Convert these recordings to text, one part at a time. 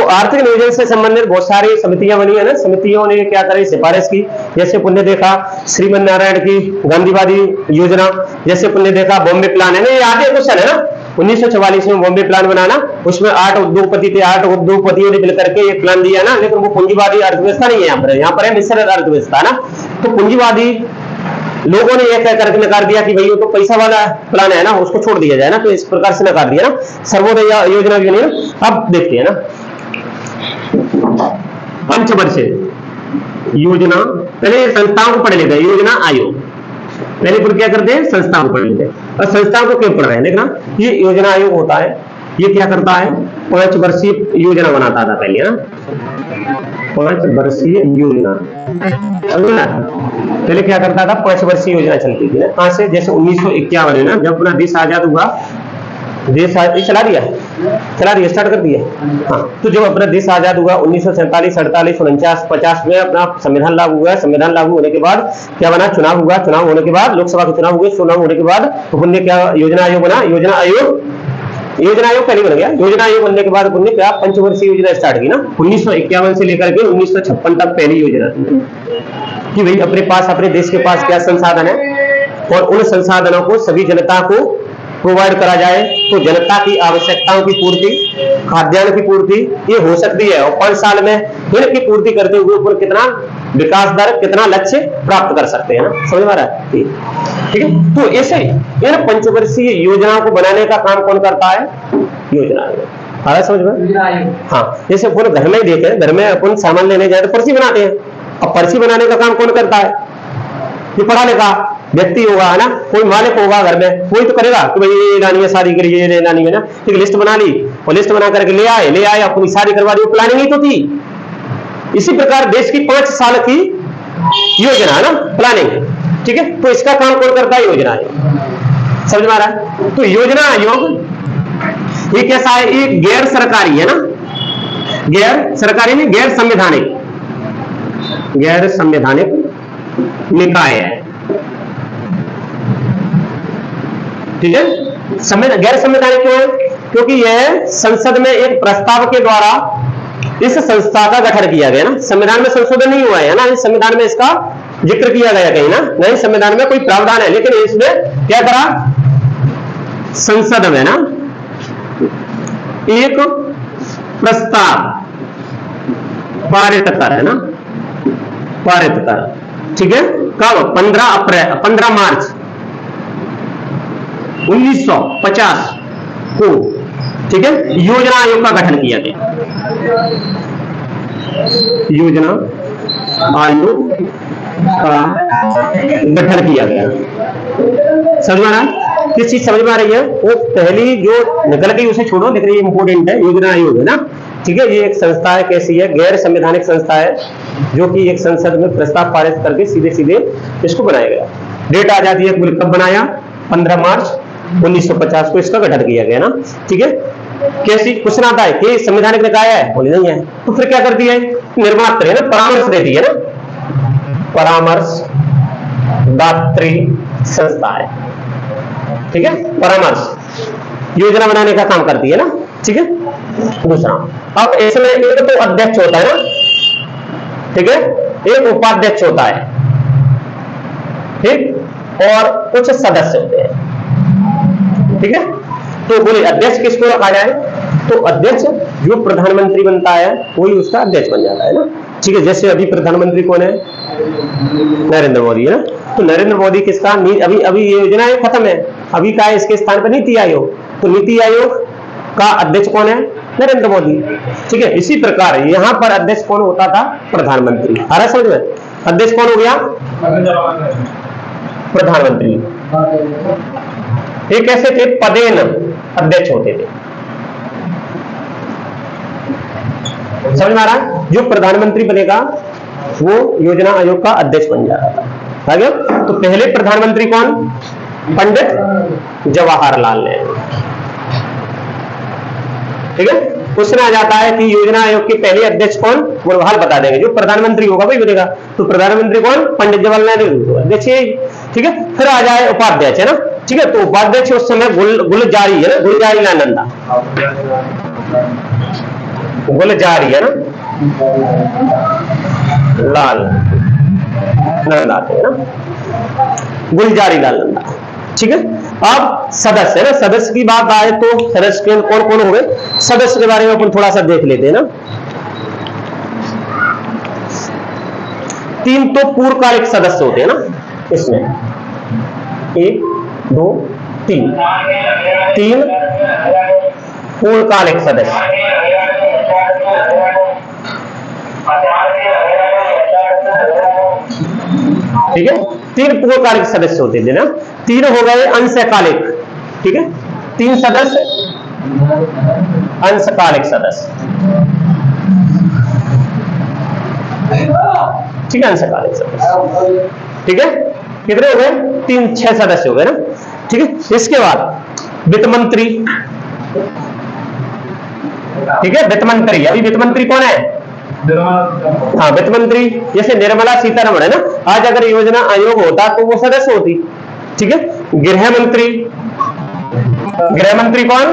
आर्थिक नियोजन से संबंधित बहुत सारी समितियां बनी है ना, समितियों ने क्या करी, सिफारिश की। जैसे पुण्य देखा श्रीमन नारायण की गांधीवादी योजना, जैसे पुण्य देखा बॉम्बे प्लान है ना, ये आगे क्वेश्चन है ना, 1944 में बॉम्बे प्लान बनाना, उसमें 8 उद्योगपति थे, 8 उद्योगपतियों ने मिलकर के एक प्लान दिया ना, लेकिन वो पूंजीवादी अर्थव्यवस्था नहीं है, यहाँ पर है मिश्र अर्थव्यवस्था ना। तो पूंजीवादी लोगों ने यह कह करके नकार दिया कि भाई वो तो पैसा वाला प्लान है ना, उसको छोड़ दिया जाए ना, तो इस प्रकार से नकार दिया ना। सर्वोदय योजना भी नहीं। अब देखते हैं ना, पंचवर्षीय योजना, पहले संस्थाओं को पढ़ लेते हैं, योजना आयोग पहले पर क्या करते हैं, संस्थाओं को पढ़ लेते हैं। और संस्थाओं को क्यों पढ़ रहे हैं, देखना, ये योजना आयोग होता है, ये क्या करता है, 5 वर्षीय योजना बनाता था पहले ना, 5 वर्षीय योजना। पहले क्या करता था, 5 वर्षीय योजना चलती थी ना, कहां से, जैसे 1951 है ना, जब अपना देश आजाद हुआ, देश चला दिया स्टार्ट कर दिया। हाँ, तो जब अपना देश आजाद हुआ 1947, 48, 49, 50 में अपना संविधान लागू हुआ। संविधान लागू होने के बाद क्या बना, चुनाव हुआ। चुनाव होने के बाद लोकसभा के चुनाव हुए। चुनाव होने के बाद तो पुण्य क्या, योजना आयोग बना। योजना आयोग पहले बन गया। योजना आयोग बनने के बाद पुण्य क्या, पंचवर्षीय योजना स्टार्ट की ना, 1951 से लेकर के 1956 तक पहली योजना थी कि भाई अपने पास, अपने देश के पास क्या संसाधन है और उन संसाधनों को सभी जनता को प्रोवाइड करा जाए, तो जनता की आवश्यकताओं की पूर्ति, खाद्यान्न की पूर्ति ये हो सकती है, और 5 साल में इनकी पूर्ति करते हुए ऊपर कितना विकास दर, कितना लक्ष्य प्राप्त कर सकते हैं ना, समझ में आ रहा है, ठीक है। तो ऐसे इन पंचवर्षीय योजनाओं को बनाने का काम कौन करता है, योजना आयोग। आ रहा समझ में, हाँ। जैसे अपन घर में ही देखे, घर में अपन सामान लेने जाए तो पर्ची बनाते हैं, अब पर्ची बनाने का काम कौन करता है, ये पढ़ा लिखा व्यक्ति होगा है ना, कोई मालिक होगा घर में, कोई तो करेगा कि भाई ये लानी है शादी के लिए, ये लानी है ना, एक लिस्ट बना ली और लिस्ट बना करके ले आए अपनी शादी करवा दी, प्लानिंग ही तो थी। इसी प्रकार देश की 5 साल की योजना है ना, प्लानिंग, ठीक है। तो इसका काम कौन करता है, योजना आयोग। समझ में आ रहा है। तो योजना आयोग ये कैसा है, ये गैर सरकारी है ना, गैर सरकारी नहीं, गैर संवैधानिक निकाय है, ठीक है। गैर संवैधानिक क्यों है, क्योंकि यह संसद में एक प्रस्ताव के द्वारा इस संस्था का गठन किया गया ना, संविधान में संशोधन नहीं हुआ है ना, इस संविधान में इसका जिक्र किया गया कहीं ना, नहीं संविधान में कोई प्रावधान है, लेकिन इसमें क्या करा, संसद में ना एक प्रस्ताव पारित कर है ना, पारित कर, ठीक है। कब, 15 मार्च 1950 को, ठीक है, योजना आयोग का गठन किया गया। योजना आयोग का गठन किया गया। समझ में आ रहा है, किस चीज समझ में आ रही है, वो पहली जो निकल गई उसे छोड़ो, लेकिन ये इंपोर्टेंट है, योजना आयोग है ना, ठीक है। ये एक संस्था है, कैसी है, गैर संवैधानिक संस्था है, जो कि एक संसद में प्रस्ताव पारित करके सीधे सीधे इसको बनाया गया। डेट आ जाती है कब बनाया, 15 मार्च 1950 को इसका गठन किया गया ना, ठीक है। कैसी क्वेश्चन आता है कि संवैधानिक निकाय है, बोले नहीं है, तो फिर क्या करती है, निर्मात्र है ना, परामर्श देती है ना, परामर्श दात्री संस्था है, ठीक है। परामर्श योजना बनाने का काम करती है ना, ठीक है। दूसरा, अब इसमें एक तो अध्यक्ष होता है ना, ठीक है, एक उपाध्यक्ष होता है, ठीक, और कुछ सदस्य होते हैं, ठीक है। तो बोले अध्यक्ष किसको रखा जाए, तो अध्यक्ष जो प्रधानमंत्री बनता है वही उसका अध्यक्ष बन जाता है ना, ठीक है। जैसे अभी प्रधानमंत्री कौन है, नरेंद्र मोदी है ना, तो नरेंद्र मोदी किसका, अभी योजना खत्म है, अभी का इसके स्थान पर नीति आयोग, तो नीति आयोग का अध्यक्ष कौन है, नरेंद्र मोदी, ठीक है। इसी प्रकार यहां पर अध्यक्ष कौन होता था, प्रधानमंत्री। आ रहा समझ में, अध्यक्ष कौन हो गया, प्रधानमंत्री। ये कैसे थे, पदेन अध्यक्ष होते थे। समझ में आ रहा, जो प्रधानमंत्री बनेगा वो योजना आयोग का अध्यक्ष बन जाएगा। आगे तो पहले प्रधानमंत्री कौन, पंडित जवाहरलाल नेहरू, ठीक है। क्वेश्चन आ जाता है कि योजना आयोग के पहले अध्यक्ष कौन, वो हाल बता देंगे, जो प्रधानमंत्री होगा वही बनेगा। तो प्रधानमंत्री कौन, पंडित जवाहरलाल नेहरू अध्यक्ष, ठीक है। फिर आ जाए उपाध्यक्ष है ना, ठीक है। तो उपाध्यक्ष उस समय गुलजारी है ना, गुलजारी लाल नंदा, गुलजारी है ना, लाल नंदा है ना, गुलजारी लाल नंदा। ठीक है, अब सदस्य है ना, सदस्य की बात आए तो सदस्य के कौन कौन हो गए, सदस्य के बारे में अपन थोड़ा सा देख लेते हैं ना। 3 तो पूर्णकालिक सदस्य होते हैं ना इसमें, 1 2 3 पूर्णकालिक सदस्य। ठीक है, 3 पूर्णकालिक सदस्य होते थे ना, 3 हो गए अंशकालिक। ठीक है, 3 सदस्य अंशकालिक सदस्य। ठीक है, अंशकालिक सदस्य। ठीक है, कितने हो गए, 3 6 सदस्य हो गए ना। ठीक है, इसके बाद वित्त मंत्री। ठीक है, वित्त मंत्री, अभी वित्त मंत्री कौन है, हाँ वित्त मंत्री, जैसे निर्मला सीतारमण है ना, आज अगर योजना आयोग होता तो वो सदस्य होती। ठीक है, गृह मंत्री, गृह मंत्री कौन,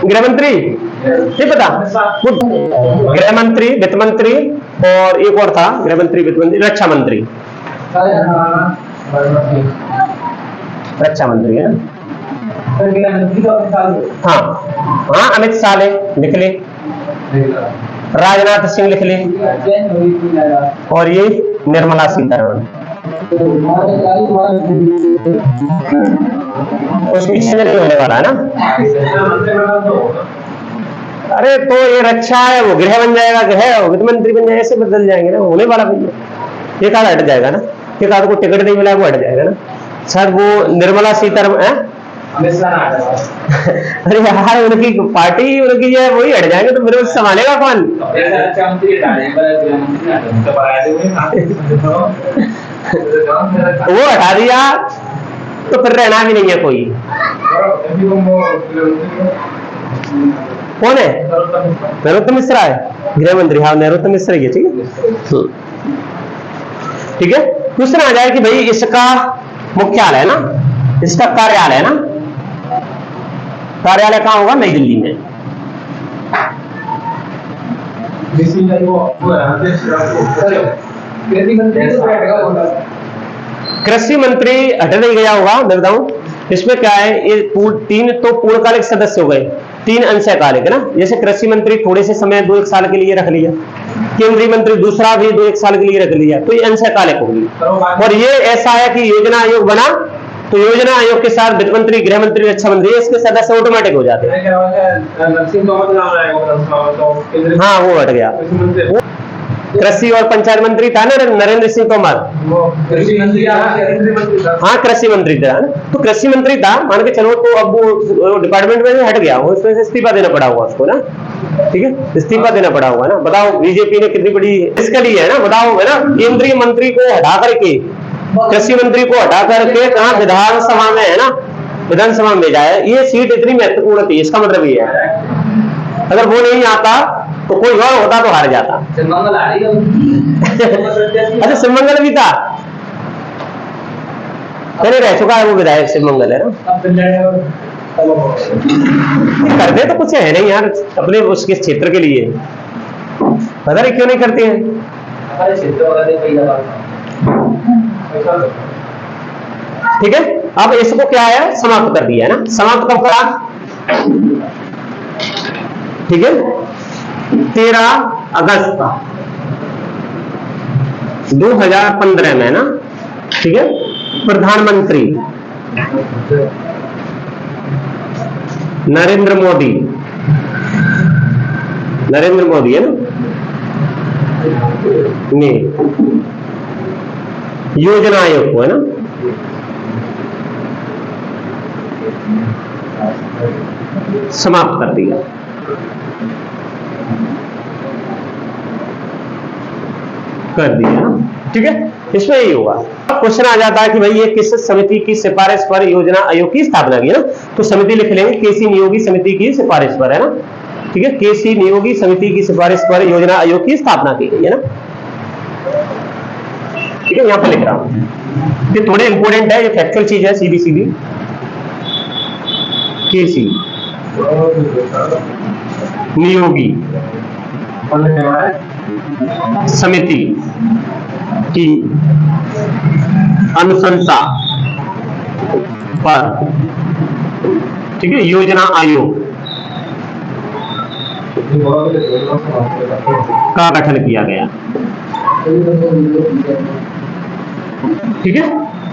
गृह मंत्री नहीं पता, गृह मंत्री, वित्त मंत्री और एक और था, गृह मंत्री, वित्त मंत्री, रक्षा मंत्री, रक्षा मंत्री है। हाँ हाँ, अमित शाह लिख ले, राजनाथ सिंह लिख ले, और ये निर्मला सीतारमण। उसकी नहीं होने वाला है ना। अरे तो ये रक्षा है, वो गृह बन जाएगा, गृह वित्त मंत्री बन जाएगा, ऐसे बदल जाएंगे ना, होने वाला भैया। एक आध हट जाएगा ना, एक आध को टिकट नहीं मिला वो हट जाएगा ना सर। वो निर्मला सीतारमण है, अरे यार उनकी पार्टी उनकी है, वही हट जाएंगे तो मेरे को संभालेगा कौन। वो हटा दिया तो फिर रहना भी नहीं है कोई। कौन है, नरोत्तम मिश्रा है गृह मंत्री, हाँ नरोत्तम मिश्रा ही है। ठीक है, ठीक है। क्वेश्चन आ जाए कि भाई इसका मुख्यालय है ना, इसका कार्यालय है ना, कार्यालय कहां होगा, नई दिल्ली में। कृषि मंत्री हट नहीं गया होगा, मैं बताऊं इसमें क्या है, ये 3 तो पूर्णकालिक सदस्य हो गए, 3 अंशकालिक है ना। जैसे कृषि मंत्री थोड़े से समय 2-1 साल के लिए रख लिया, केंद्रीय मंत्री दूसरा भी 2-1 साल के लिए रख लिया, तो ये अंशकालिक होगी। और ये ऐसा है कि योजना आयोग बना तो योजना आयोग के साथ वित्त मंत्री, गृह मंत्री, रक्षा मंत्री इसके सदस्य ऑटोमेटिक हो जाते हैं। हाँ वो हट गया, कृषि और पंचायत मंत्री था ना नरेंद्र सिंह तोमर, हाँ कृषि मंत्री था ना, तो कृषि मंत्री था मान के चलो, तो अब वो डिपार्टमेंट में हट गया, वो इसमें से इस्तीफा देना पड़ा होगा उसको ना। ठीक है, इस्तीफा देना पड़ा होगा ना। बताओ बीजेपी ने कितनी बड़ी इसके लिए है ना, बताओ है ना, केंद्रीय मंत्री को हटा करके, कृषि मंत्री को हटा करके कहा विधानसभा में है ना, विधानसभा में भेजा है। ये सीट इतनी महत्वपूर्ण थी, इसका मतलब ये है अगर वो नहीं आता तो कोई और होता तो हार जाता। अच्छा शिवमंगल भी था, पहले रह चुका है वो विधायक शिवमंगल है ना। करते तो कुछ है नहीं यार अपने उसके क्षेत्र के लिए, पता नहीं क्यों नहीं करते हैं। ठीक है, अब इसको क्या है, समाप्त कर दिया है ना। समाप्त कब करा, ठीक है 13 अगस्त 2015 में ना। ठीक है, प्रधानमंत्री नरेंद्र मोदी है ना, ने योजना आयोग को है ना समाप्त कर दिया। ना ठीक है, इसमें यही होगा। अब क्वेश्चन आ जाता है कि भाई ये किस समिति की सिफारिश पर योजना आयोग की स्थापना की है ना, तो समिति लिख लेंगे केसी नियोगी समिति की सिफारिश पर है ना। ठीक है, केसी नियोगी समिति की सिफारिश पर योजना आयोग की स्थापना की गई है ना। ठीक है, यहां पर लिख रहा हूं, ये थोड़े इंपोर्टेंट है, ये फैक्चुअल चीज है सीधी सीधी। केसी नियोगी समिति की अनुशंसा पर, ठीक है, योजना आयोग का गठन किया गया। ठीक है,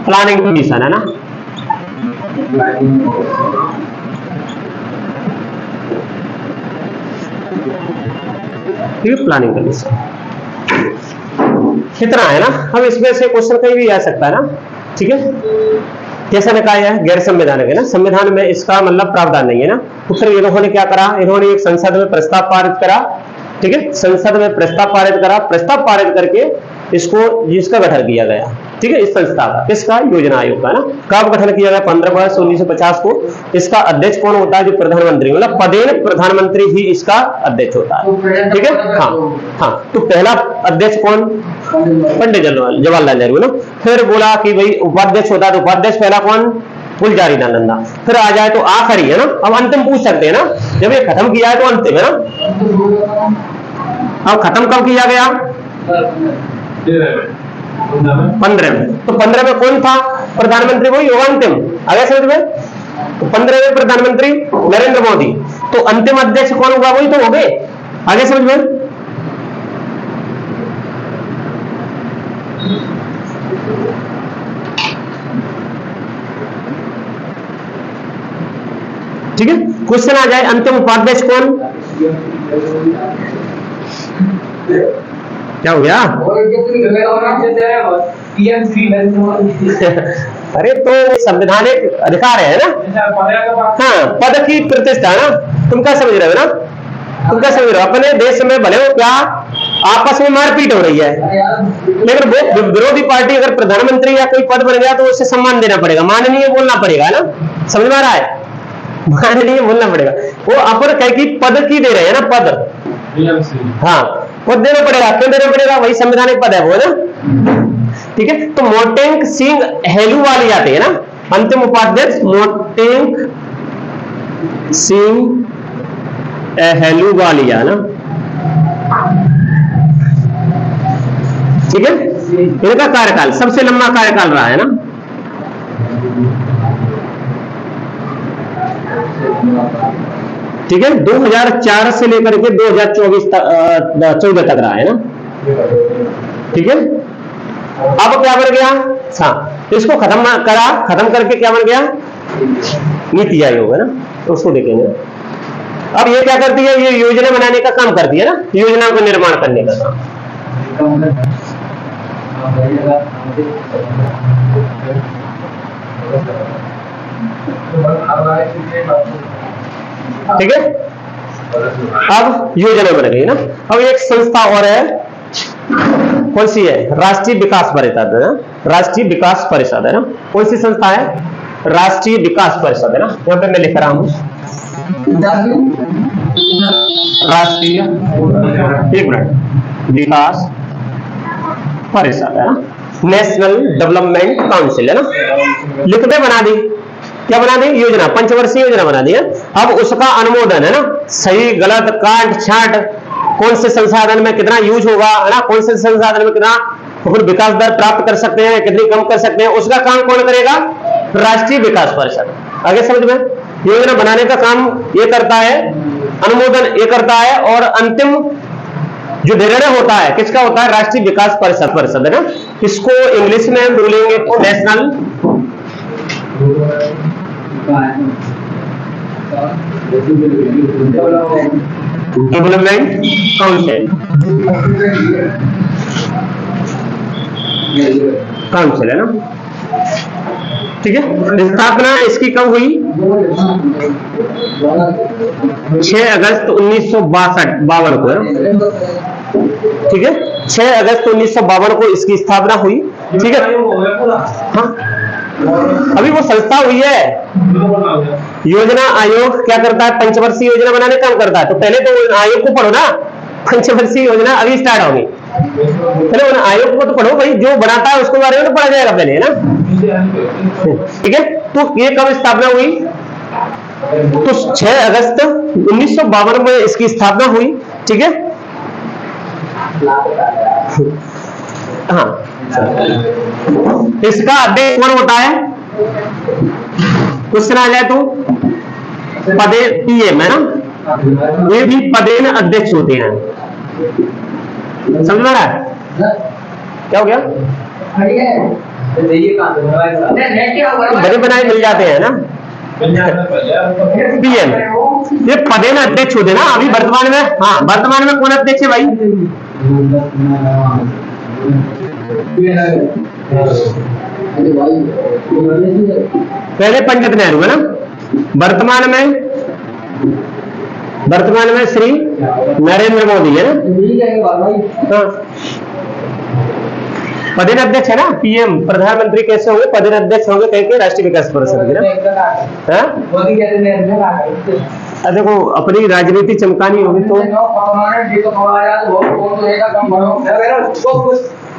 प्लानिंग कमीशन है ना। ठीक है, प्लानिंग कमीशन कितना है ना। अब इसमें से क्वेश्चन कहीं भी आ सकता है ना। ठीक है, कैसा निकाय है, गैर संवैधानिक है ना, संविधान में इसका मतलब प्रावधान नहीं है ना। तो फिर इन्होंने क्या करा, इन्होंने एक संसद में प्रस्ताव पारित करा। ठीक है, संसद में प्रस्ताव पारित करा, प्रस्ताव पारित करके इसको जिसका गठन किया गया। ठीक है, इस संस्था का, किसका, योजना आयोग का ना। कब गठन किया गया, 15 अगस्त 1950 को। इसका अध्यक्ष कौन होता है, जो प्रधानमंत्री, मतलब पदेन प्रधानमंत्री ही इसका अध्यक्ष होता है। ठीक है, हाँ हाँ। तो पहला अध्यक्ष कौन, पंडित जवाहरलाल नेहरू ना। फिर बोला कि भाई उपाध्यक्ष होता है, तो उपाध्यक्ष पहला कौन, गुलजारी लाल नंदा। फिर आ जाए तो आखिरी है ना। अब अंतिम पूछ सकते हैं ना, जब ये खत्म किया है तो अंतिम है ना। अब खत्म कब किया गया, 15 में। तो 15 में कौन था प्रधानमंत्री, वही होगा अंतिम। आगे समझ में, तो 15 में प्रधानमंत्री नरेंद्र मोदी, तो अंतिम अध्यक्ष कौन होगा, वही तो हो गए। आगे समझ में। ठीक है, क्वेश्चन आ जाए अंतिम उपाध्यक्ष कौन, क्या हो गया। अरे तो संवैधानिक अधिकार है ना। हाँ, पद की प्रतिष्ठा ना, तुम क्या समझ रहे हो ना, तुम क्या समझ रहे हो। अपने देश में भले हो क्या आपस में मारपीट हो रही है, लेकिन वो विरोधी पार्टी अगर प्रधानमंत्री या कोई पद बन गया तो उसे सम्मान देना पड़ेगा, माननीय बोलना पड़ेगा ना। समझ में आ रहा है, माननीय बोलना पड़ेगा। वो अपन कह की पद की दे रहे हैं ना, पद, हाँ पद देना पड़ेगा। क्यों देना पड़ेगा, वही संवैधानिक पद है वो ना। ठीक है, तो मोटेंक सिंह हेलूवालिया आते हैं ना अंतिम उपाध्यक्ष, मोटेंक सिंह हेलूवालिया ना। ठीक है, इनका कार्यकाल सबसे लंबा कार्यकाल रहा है ना। ठीक है, 2004 से लेकर के 2014 तक रहा है ना। ठीक है, अब क्या बन गया, हाँ इसको खत्म करा, खत्म करके क्या बन गया, नीति आयोग है ना। तो उसको देखेंगे। अब ये क्या करती है, ये योजना बनाने का काम करती है ना, योजना का निर्माण करने का काम। ठीक है, अब योजना बन गई ना। अब एक संस्था और है, कौन सी है, राष्ट्रीय विकास परिषद है ना। राष्ट्रीय विकास परिषद है ना, कौन सी संस्था है, राष्ट्रीय विकास परिषद है ना। यहाँ पे मैं लिख रहा हूं राष्ट्रीय, एक मिनट, विकास परिषद है ना, नेशनल डेवलपमेंट काउंसिल है ना। लिखते बना दी, क्या बना दी, योजना, पंचवर्षीय योजना बना दी है। अब उसका अनुमोदन है ना, सही गलत काट छाट, कौन से संसाधन में कितना यूज होगा है ना, कौन से संसाधन में कितना तो विकास दर प्राप्त कर सकते हैं, कितनी कम कर सकते हैं, उसका काम कौन करेगा, राष्ट्रीय विकास परिषद। आगे समझ में, योजना बनाने का काम ये करता है, अनुमोदन ये करता है, और अंतिम जो निर्णय होता है किसका होता है, राष्ट्रीय विकास परिषद है ना। इसको इंग्लिश में हम बोलेंगे तो नेशनल डेवलपमेंट काउंसिल है ना। ठीक है, स्थापना इसकी कब हुई, 6 अगस्त 1952 को है। ठीक है, 6 अगस्त 1952 को इसकी स्थापना हुई। ठीक है, हाँ अभी वो संस्था हुई है। योजना आयोग क्या करता है, पंचवर्षीय योजना बनाने का काम करता है। तो पहले तो आयोग को पढ़ो ना, पंचवर्षीय योजना अभी स्टार्ट होगी, पहले उन आयोग को तो पढ़ो भाई, जो बनाता है उसके बारे में तो पढ़ा जाएगा पहले, है ना। ठीक है, तो ये कब स्थापना हुई, तो 6 अगस्त 1952 में इसकी स्थापना हुई। ठीक है, हाँ। इसका अध्यक्ष कौन होता है? क्वेश्चन आ जाए तो पदे पीएम है ना, ये भी पदेन अध्यक्ष होते हैं। समझ में आ रहा है? क्या हो गया? बने बनाए मिल जाते हैं ना पीएम, ये पदेन अध्यक्ष होते ना। अभी वर्तमान में, हाँ वर्तमान में कौन अध्यक्ष है भाई? पहले पंडित नेहरू है ना, वर्तमान में श्री नरेंद्र मोदी है ना। हाँ। पदेन अध्यक्ष है ना पीएम, प्रधानमंत्री कैसे होंगे? पदेन अध्यक्ष होंगे कह के राष्ट्रीय विकास परिषद के ना। देखो अपनी राजनीति चमकानी होगी तो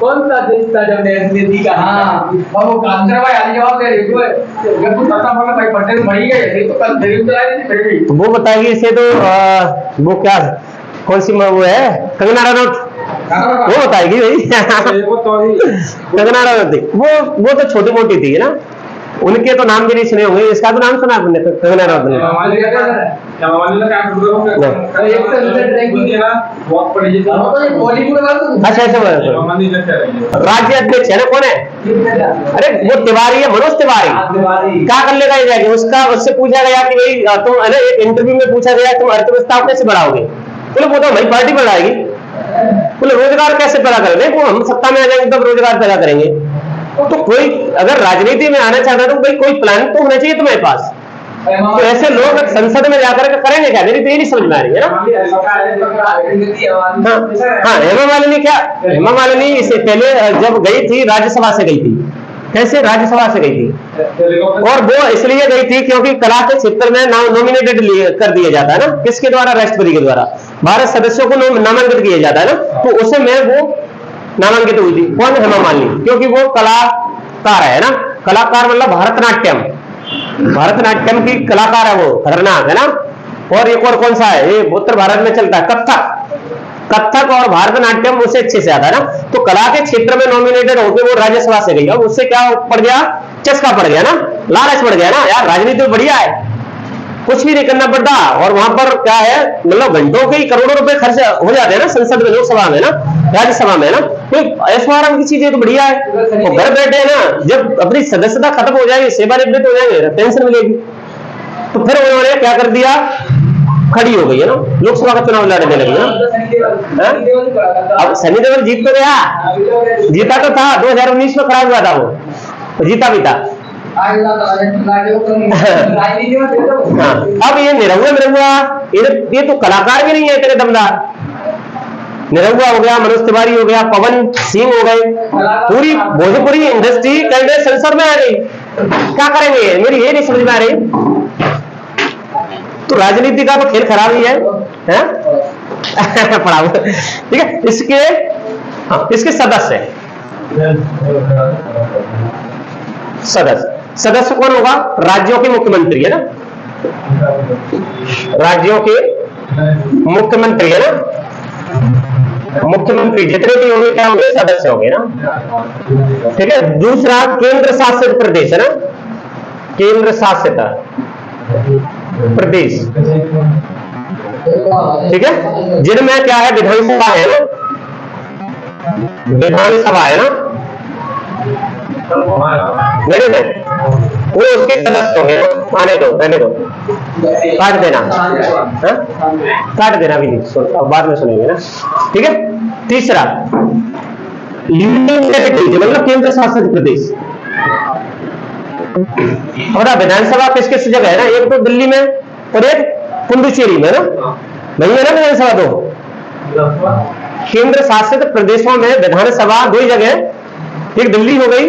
कौन सा देश था जब नेहरू का? हाँ, और वो कांचराबाई आदि जवाब दे रही थी, जब तो सरकार बोला भाई पटेल मरी गए तो कल दिल्ली चला रही थी फिर भी। वो बताएगी इसे तो वो क्या, कौन सी वो है, कंगना रनौत, वो बताएगी भाई। कंगना रनौत वो तो छोटी मोटी थी ना, उनके तो नाम भी नहीं सुने होंगे। इसका तो नाम सुना आपने, कंगना रनौत ने? अच्छा ऐसे राज्य अध्यक्ष है ना, कौन है? अरे वो तिवारी है, मनोज तिवारी। क्या कर लेगा ये जाके? उससे पूछा गया कि भाई तुम, है ना, एक इंटरव्यू में पूछा गया तुम अर्थव्यवस्था कैसे बढ़ाओगे? बोले वो तो भाई पार्टी बढ़ाएगी। बोले रोजगार कैसे पैदा करेंगे? वो हम सत्ता में आ जाएंगे तब रोजगार पैदा करेंगे। तो कोई अगर राजनीति में आना चाहता है तो भाई कोई प्लान तो होना चाहिए तुम्हारे पास। तो ऐसे लोग संसद में जाकर के करेंगे क्या? मेरी तो ये नहीं समझ में आ रही है ना। हाँ, हेमा मालिनी क्या, हेमा मालिनी इससे पहले जब गई थी राज्यसभा से गई थी। कैसे राज्यसभा से गई थी? और वो इसलिए गई थी क्योंकि कला के क्षेत्र में नॉमिनेटेड कर दिया जाता है ना, किसके द्वारा? राष्ट्रपति के द्वारा 12 सदस्यों को नामांकित किया जाता है ना। तो उसे में वो नामांकित हुई थी। कौन? हेमा मालिनी, क्योंकि वो कलाकार है ना। कलाकार मतलब भरतनाट्यम की कलाकार है वो, खतरनाक है ना। और एक और कौन सा है, ये उत्तर भारत में चलता है, कथक और भारतनाट्यम उसे अच्छे से आता है ना। तो कला के क्षेत्र में नॉमिनेटेड होकर वो राज्यसभा से गई और उससे क्या पड़ गया? चस्का पड़ गया ना, लालच पड़ गया ना। यार राजनीति तो बढ़िया है, कुछ भी नहीं करना पड़ता। और वहां पर क्या है, मतलब घंटों के करोड़ों रुपए खर्च हो जाते हैं ना संसद में, लोकसभा में ना, राज्यसभा में ना। तो ऐश्वर्य की चीजें तो बढ़िया है। तो घर बैठे ना, जब अपनी सदस्यता खत्म हो जाएगी, सेवानिवृत्त हो जाएंगे, पेंशन मिलेगी। तो फिर उन्होंने क्या कर दिया? खड़ी हो गई है ना, लोकसभा का चुनाव लड़ने लगी ना। अब सनी देओल जीत तो गया, जीता तो था 2019 में, खड़ा हुआ था वो, जीता भी था। हाँ, अब ये निरहुआ ये तो कलाकार भी नहीं है इतने दमदार। निरहुआ हो गया, मनोज तिवारी हो गया, पवन सिंह हो गए, पूरी भोजपुरी इंडस्ट्री कैंडिडेट संसद में आ गई। क्या करेंगे? मेरी ये नहीं समझ में आ रही। तो राजनीति का तो खेल खराब ही है, पढ़ाओ। ठीक है, इसके सदस्य सदस्य कौन होगा? राज्यों के मुख्यमंत्री है ना, राज्यों के मुख्यमंत्री है ना। मुख्यमंत्री जितने भी होंगे क्या होंगे? सदस्य होंगे ना। ठीक है, दूसरा केंद्र शासित प्रदेश है ना, केंद्र शासित प्रदेश। ठीक है, जिनमें क्या है? विधानसभा है ना, विधानसभा है ना, वो उसके सदस्य होंगे। आने दो, रहने दो, काट देना, काट देना भी नहीं, बाद में सुनेंगे ना। ठीक है, तीसरा यूनियन टेरिटरी मतलब केंद्र शासित प्रदेश। और विधानसभा किस किस जगह है ना? एक तो दिल्ली में और एक पुडुचेरी में ना, नहीं है ना विधानसभा? दो केंद्र शासित प्रदेशों में विधानसभा दो ही जगह, एक दिल्ली हो गई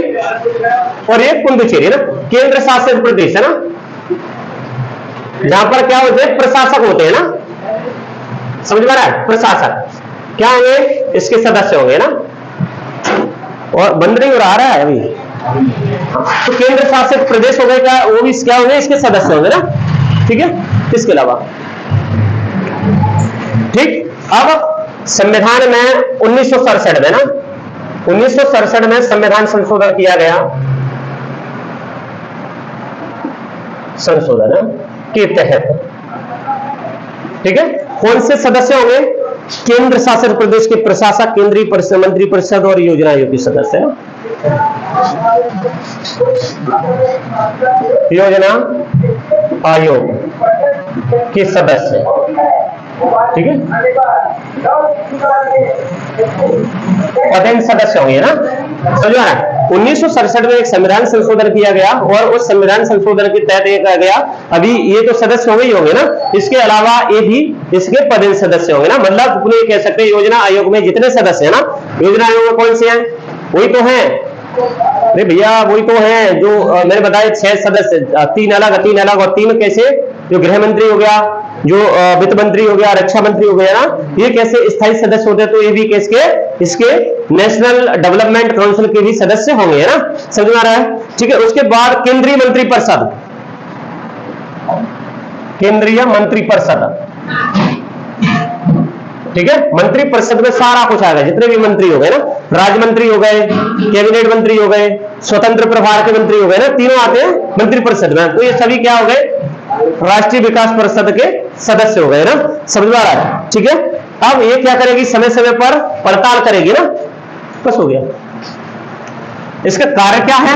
और एक पुडुचेरी ना, केंद्र शासित प्रदेश है ना, जहां पर क्या होते हैं? प्रशासक होते हैं ना। समझ में आ रहा है? प्रशासक क्या होंगे? इसके सदस्य होंगे ना। और बंद नहीं हो रहा है अभी। तो केंद्र शासित प्रदेश हो गए क्या? वो भी क्या होंगे? इसके सदस्य होंगे ना। ठीक है, इसके अलावा ठीक। अब संविधान में 1967 में ना 1967 में संविधान संशोधन किया गया, संशोधन के तहत, ठीक है, कौन से सदस्य होंगे? केंद्र शासित प्रदेश के प्रशासक, केंद्रीय मंत्री परिषद और योजना आयोग के सदस्य, योजना आयोग के सदस्य, ठीक है, पदेन सदस्य होंगे ना, समझ में आ रहा है? 1967 में एक संविधान संशोधन किया गया और उस संविधान संशोधन के तहत ये कहा गया, अभी ये तो सदस्य होंगे ही होंगे ना, इसके अलावा ये भी इसके पदेन सदस्य होंगे ना, मतलब अपने ये कह सकते हैं योजना आयोग में जितने सदस्य हैं ना, योजना आयोग में कौन से हैं? वही तो हैं, अरे भैया वही तो हैं जो मैंने बताया 6 सदस्य, 3 अलग और 3 कैसे, जो गृह मंत्री हो गया, जो वित्त मंत्री हो गया, रक्षा मंत्री हो गया ना, ये कैसे स्थायी सदस्य होते हैं, तो ये भी इसके नेशनल डेवलपमेंट काउंसिल के भी सदस्य होंगे, है ना, समझ में आ रहा है? ठीक है, उसके बाद केंद्रीय मंत्री परिषद, केंद्रीय मंत्री परिषद, ठीक है, मंत्री परिषद में सारा कुछ आएगा, जितने भी मंत्री हो गए ना, राज्य मंत्री हो गए, कैबिनेट मंत्री हो गए, स्वतंत्र प्रभार के मंत्री हो गए ना, तीनों आते हैं मंत्री परिषद में, तो ये सभी क्या हो गए? राष्ट्रीय विकास परिषद के सदस्य हो गए ना, समझ में आ रहा है? ठीक है, अब ये क्या करेगी? समय समय पर पड़ताल करेगी ना, बस हो गया। इसका कार्य क्या है?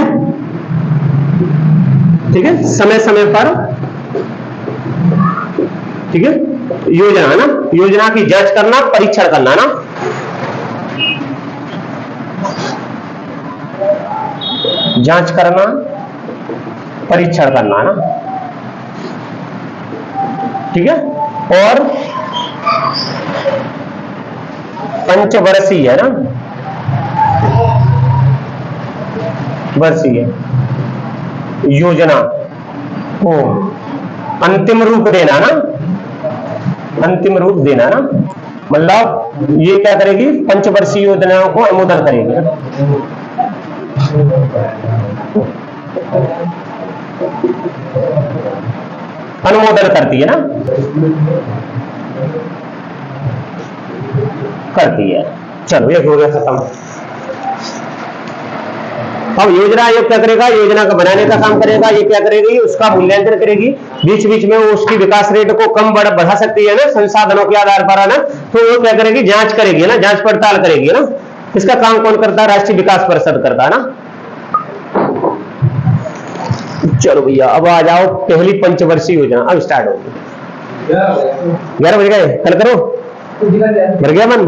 ठीक है, समय समय पर, ठीक है, योजना है ना, योजना की जांच करना, परीक्षण करना ना, जांच करना, परीक्षण करना ना, ठीक है, और पंचवर्षीय है ना, वर्षीय योजना को अंतिम रूप देना ना, अंतिम रूप देना ना, मतलब ये क्या करेगी? पंचवर्षीय योजनाओं को अनुमोदन करेगी, अनुमोदन करती है ना, करती है। चलो ये हो गया खत्म। अब योजना आयोग क्या करेगा? योजना का बनाने का काम करेगा। ये क्या करेगी? उसका मूल्यांकन करेगी, बीच बीच में वो उसकी विकास रेट को कम बढ़ा सकती है ना, संसाधनों के आधार पर, है ना, तो वो क्या करेगी? जांच करेगी ना, जांच पड़ताल करेगी ना। इसका काम कौन करता है? राष्ट्रीय विकास परिषद करता है ना। चलो भैया अब आ जाओ पहली पंचवर्षीय योजना, अब स्टार्ट होगी। 11 बज गए, कल करो, भर गया मन।